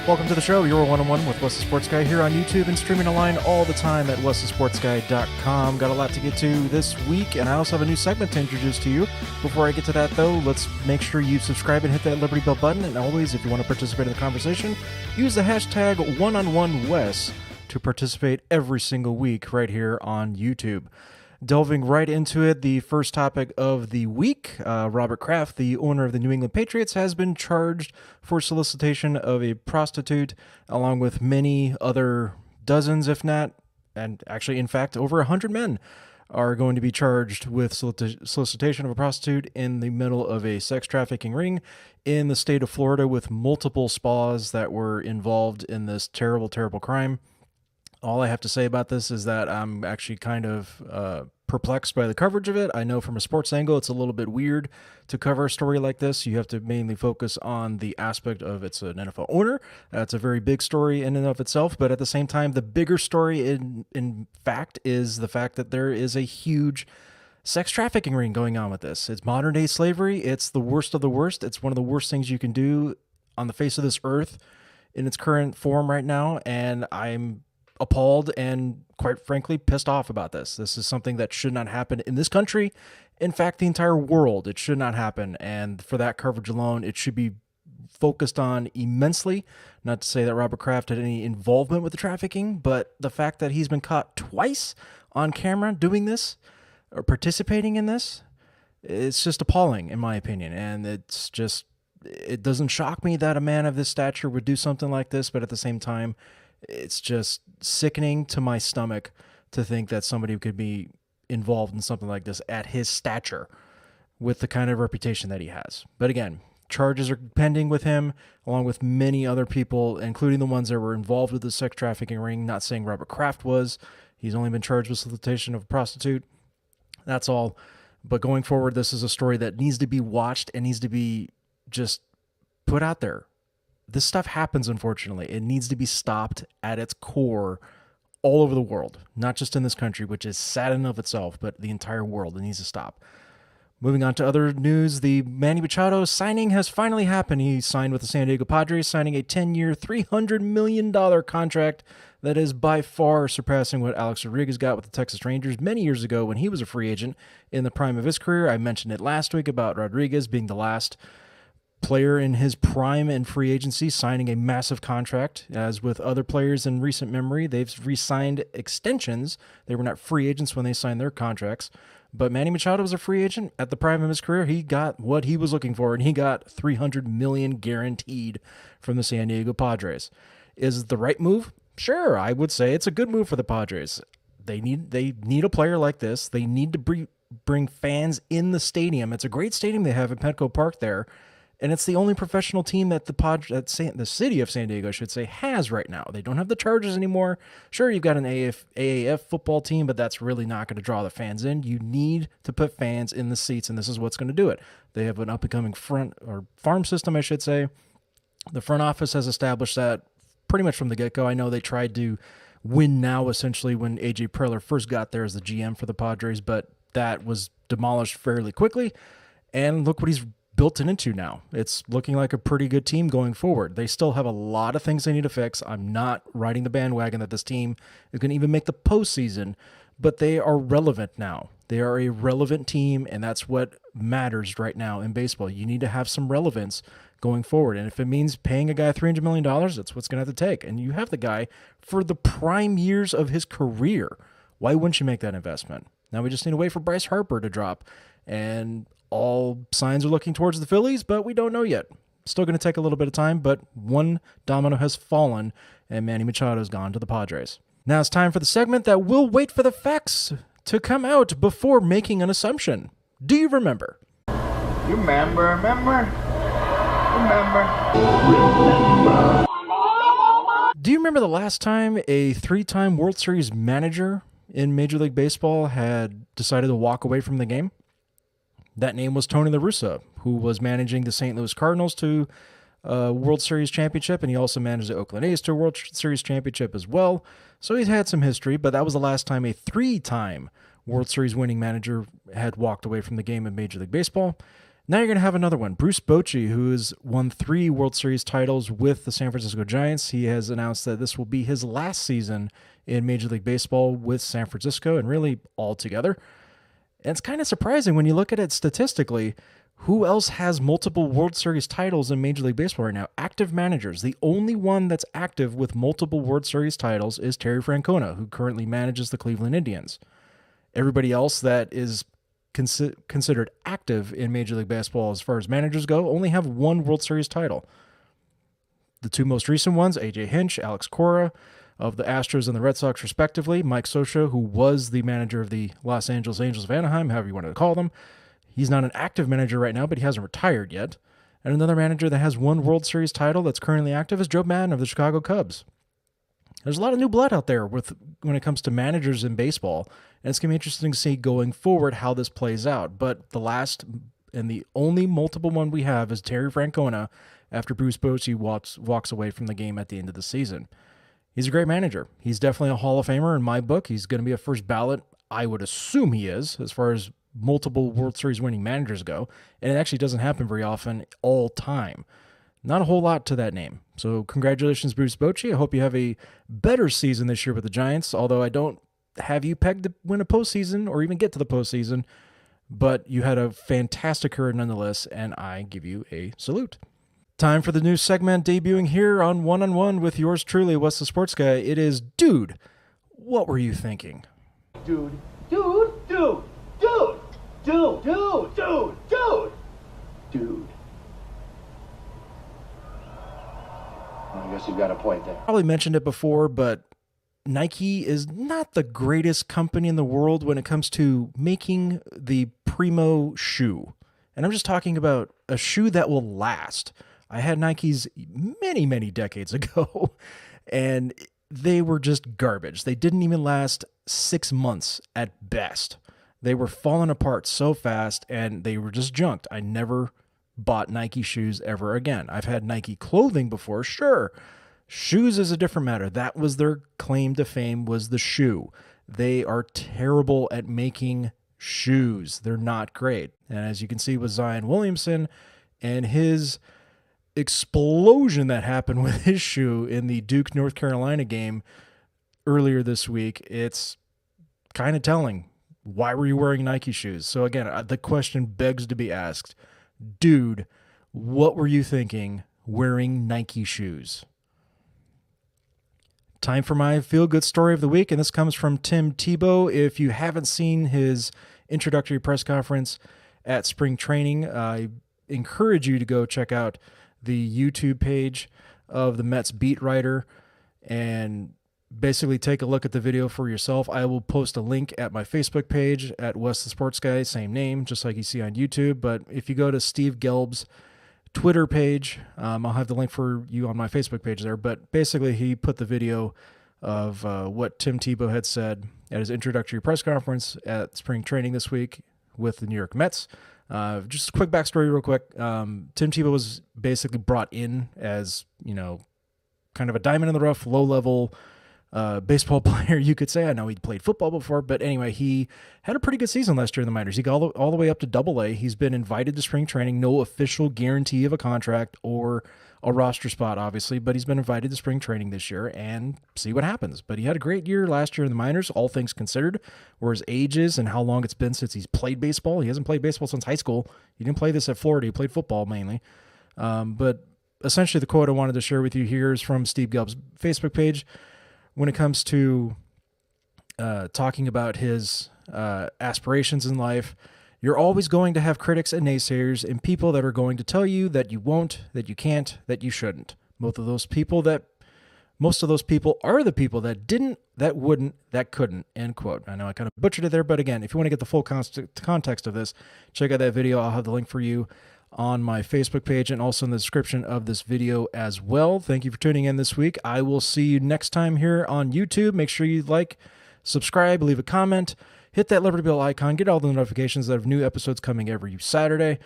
Welcome to the show, your one-on-one with Wes the Sports Guy here on YouTube and streaming online all the time at westhesportsguy.com. Got a lot to get to this week, and I also have a new segment to introduce to you. Before I get to that, though, let's make sure you subscribe and hit that Liberty Bell button. And always, if you want to participate in the conversation, use the hashtag #OneOnOneWes to participate every single week right here on YouTube. Delving right into it, the first topic of the week, Robert Kraft, the owner of the New England Patriots, has been charged for solicitation of a prostitute, along with many other dozens, if not, and actually, in fact, over 100 men are going to be charged with solicitation of a prostitute in the middle of a sex trafficking ring in the state of Florida, with multiple spas that were involved in this terrible, terrible crime. All I have to say about this is that I'm actually kind of perplexed by the coverage of it. I know from a sports angle, it's a little bit weird to cover a story like this. You have to mainly focus on the aspect of it's an NFL owner. That's a very big story in and of itself. But at the same time, the bigger story in fact is the fact that there is a huge sex trafficking ring going on with this. It's modern day slavery. It's the worst of the worst. It's one of the worst things you can do on the face of this earth in its current form right now. And I'm appalled and, quite frankly, pissed off about this. This is something that should not happen in this country. In fact, the entire world, it should not happen. And for that coverage alone, it should be focused on immensely. Not to say that Robert Kraft had any involvement with the trafficking, but the fact that he's been caught twice on camera doing this or participating in this, it's just appalling, in my opinion. And it's just, it doesn't shock me that a man of this stature would do something like this, but at the same time, it's just sickening to my stomach to think that somebody could be involved in something like this at his stature with the kind of reputation that he has. But again, charges are pending with him, along with many other people, including the ones that were involved with the sex trafficking ring. Not saying Robert Kraft was. He's only been charged with solicitation of a prostitute. That's all. But going forward, this is a story that needs to be watched and needs to be just put out there. This stuff happens, unfortunately. It needs to be stopped at its core all over the world, not just in this country, which is sad in and of itself, but the entire world. It needs to stop. Moving on to other news, the Manny Machado signing has finally happened. He signed with the San Diego Padres, signing a 10-year, $300 million contract that is by far surpassing what Alex Rodriguez got with the Texas Rangers many years ago when he was a free agent in the prime of his career. I mentioned it last week about Rodriguez being the last player in his prime and free agency signing a massive contract. As with other players in recent memory, they've re-signed extensions. They were not free agents when they signed their contracts. But Manny Machado was a free agent at the prime of his career. He got what he was looking for, and he got $300 million guaranteed from the San Diego Padres. Is it the right move? Sure, I would say it's a good move for the Padres. They need a player like this. They need to bring fans in the stadium. It's a great stadium they have at Petco Park there. And it's the only professional team that the city of San Diego, I should say, has right now. They don't have the Chargers anymore. Sure, you've got an AAF football team, but that's really not going to draw the fans in. You need to put fans in the seats, and this is what's going to do it. They have an up-and-coming farm system, I should say. The front office has established that pretty much from the get-go. I know they tried to win now, essentially, when A.J. Preller first got there as the GM for the Padres, but that was demolished fairly quickly. And look what he's built it into now. It's looking like a pretty good team going forward. They still have a lot of things they need to fix. I'm not riding the bandwagon that this team is going to even make the postseason, but they are relevant now. They are a relevant team, and that's what matters right now in baseball. You need to have some relevance going forward, and if it means paying a guy $300 million, that's what's going to have to take. And you have the guy for the prime years of his career. Why wouldn't you make that investment? Now we just need to wait for Bryce Harper to drop, and all signs are looking towards the Phillies, but we don't know yet. Still going to take a little bit of time, but one domino has fallen, and Manny Machado has gone to the Padres. Now it's time for the segment that will wait for the facts to come out before making an assumption. Do you remember? You remember? Do you remember the last time a 3-time World Series manager in Major League Baseball had decided to walk away from the game? That name was Tony La Russa, who was managing the St. Louis Cardinals to World Series championship, and he also managed the Oakland A's to a World Series championship as well. So he's had some history, but that was the last time a 3-time World Series winning manager had walked away from the game in Major League Baseball. Now you're going to have another one. Bruce Bochy, who has won 3 World Series titles with the San Francisco Giants. He has announced that this will be his last season in Major League Baseball with San Francisco and really all together. And it's kind of surprising when you look at it statistically. Who else has multiple World Series titles in Major League Baseball right now? Active managers. The only one that's active with multiple World Series titles is Terry Francona, who currently manages the Cleveland Indians. Everybody else that is considered active in Major League Baseball as far as managers go only have 1 World Series title. The 2 most recent ones, A.J. Hinch, Alex Cora of the Astros and the Red Sox respectively, Mike Scioscia, who was the manager of the Los Angeles Angels of Anaheim, however you want to call them. He's not an active manager right now, but he hasn't retired yet. And another manager that has 1 World Series title that's currently active is Joe Madden of the Chicago Cubs. There's a lot of new blood out there when it comes to managers in baseball, and it's going to be interesting to see going forward how this plays out. But the last and the only multiple one we have is Terry Francona after Bruce Bochy walks away from the game at the end of the season. He's a great manager. He's definitely a Hall of Famer in my book. He's going to be a first ballot. I would assume he is, as far as multiple World Series winning managers go, and it actually doesn't happen very often all time. Not a whole lot to that name. So congratulations, Bruce Bochy. I hope you have a better season this year with the Giants, although I don't have you pegged to win a postseason or even get to the postseason, but you had a fantastic career nonetheless, and I give you a salute. Time for the new segment debuting here on One with yours truly, Wes the Sports Guy. It is, Dude, what were you thinking? Dude. Dude. Dude. Dude. Dude. Dude. Dude. Dude. Dude. I guess you've got a point there. Probably mentioned it before, but Nike is not the greatest company in the world when it comes to making the primo shoe. And I'm just talking about a shoe that will last. I had Nikes many, many decades ago, and they were just garbage. They didn't even last 6 months at best. They were falling apart so fast, and they were just junked. I never bought Nike shoes ever again. I've had Nike clothing before, sure. Shoes is a different matter. That was their claim to fame, was the shoe. They are terrible at making shoes. They're not great. And as you can see with Zion Williamson and his explosion that happened with his shoe in the Duke, North Carolina game earlier this week, it's kind of telling. Why were you wearing Nike shoes? So again, the question begs to be asked. Dude, what were you thinking wearing Nike shoes? Time for my feel-good story of the week, and this comes from Tim Tebow. If you haven't seen his introductory press conference at spring training, I encourage you to go check out the YouTube page of the Mets beat writer and basically take a look at the video for yourself. I will post a link at my Facebook page at Wes the Sports Guy, same name, just like you see on YouTube. But if you go to Steve Gelb's Twitter page, I'll have the link for you on my Facebook page there. But basically, he put the video of what Tim Tebow had said at his introductory press conference at spring training this week with the New York Mets. Just a quick backstory real quick. Tim Tebow was basically brought in as, kind of a diamond in the rough, low-level baseball player, you could say. I know he'd played football before, but anyway, he had a pretty good season last year in the minors. He got all the way up to Double-A. He's been invited to spring training, no official guarantee of a contract or a roster spot, obviously, but he's been invited to spring training this year and see what happens. But he had a great year last year in the minors, all things considered, where his age is and how long it's been since he's played baseball. He hasn't played baseball since high school. He didn't play this at Florida. He played football mainly. But essentially the quote I wanted to share with you here is from Steve Gelb's Facebook page. When it comes to talking about his aspirations in life, you're always going to have critics and naysayers and people that are going to tell you that you won't, that you can't, that you shouldn't. Most of those people are the people that didn't, that wouldn't, that couldn't, end quote. I know I kind of butchered it there, but again, if you want to get the full context of this, check out that video. I'll have the link for you on my Facebook page and also in the description of this video as well. Thank you for tuning in this week. I will see you next time here on YouTube. Make sure you like, subscribe, leave a comment, hit that Liberty Bell icon, get all the notifications that have new episodes coming every Saturday.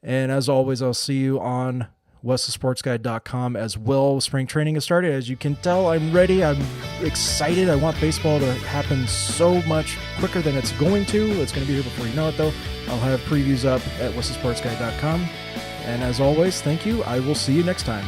And as always, I'll see you on westthesportsguy.com as well. Spring training has started. As you can tell, I'm ready. I'm excited. I want baseball to happen so much quicker than it's going to. It's going to be here before you know it, though. I'll have previews up at westthesportsguy.com. And as always, thank you. I will see you next time.